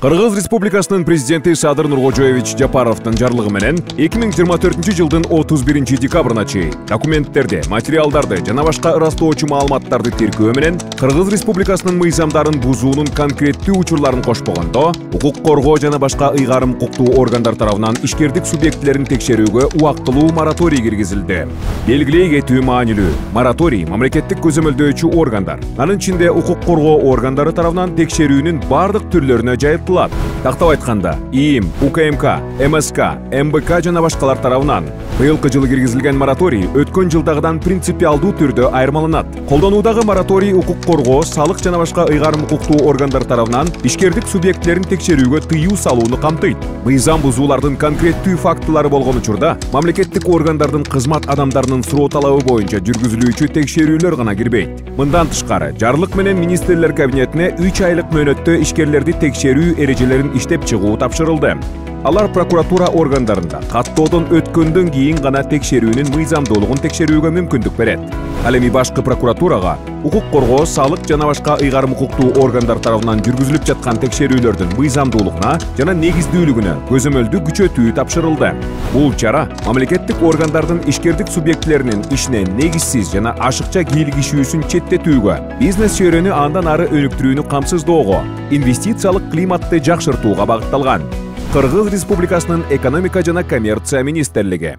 Кыргыз Республикасынын президенти Садыр Нуркожоевич Жапаровдун жарлыгы менен 2024 жылдын 31 декабрына чейин документтерди, материалдарды жана башка ырастоочу маалыматтарды тиркөө менен Кыргыз Республикасынын мыйзамдарын бузуунун конкреттүү учурларын кошпогондо, укук коргоо жана башка ыйгарым укуктуу органдар тарабынан ишкердик субъектилерин текшерүүгө убактылуу мораторий киргизилди. Белгилей кетүү маанилүү. Мораторий мамлекеттик көзөмөлдөөчү органдар, анын ичинде укук коргоо органдары тарабынан текшерүүнүн бардык түрлөрүнө жайылтылат. Тактап айтканда, ИИМ, УКМК, МСК, МБК жана башкалар тарабынан быйылкы жылы киргизилген мораторий өткөн жылдагыдан принципиалдуу түрдө айырмаланат. Колдонуудагы мораторий укук коргоо, салык жана башка ыйгарым укуктуу органдар тарабынан ишкердик субъектилерин текшерүүгө тыюу салууну камтыйт. Мыйзам бузуулардын конкреттүү фактылары болгон учурда мамлекеттик органдардын кызмат адамдарынын суроо талабы боюнча жүргүзүлүүчү текшерүүлөр гана кирбейт. Мындан тышкары, жарлык менен министрлер кабинетине 3 айлык мөөнөттө ишкерлерди текшерүү эрежелерин иштеп чыгуу тапшырылды. Алар прокуратура органдарында каттоодон өткөндөн кийин гана текшерүүнүн мыйзамдуулугун текшерүүгө мүмкүндүк берет. Ал эми башкы прокуратурага укук коргоо, салык жана башка ыйгарым укуктуу органдар тарабынан жүргүзүлүп жаткан текшерүүлөрдүн мыйзамдуулугуна жана негиздүүлүгүнө көзөмөлдү күчөтүү тапшырылды. Бул чара мамлекеттик органдардын ишкердик субъектилеринин ишине негизсиз жана ашыкча кийлигишүүсүн четтетүүгө, бизнес чөйрөнү андан ары өнүктүрүүнү камсыздоого, инвестициялык климатты жакшыртууга багытталган. Кыргыз Республикасынын экономика жана коммерция министрлиги.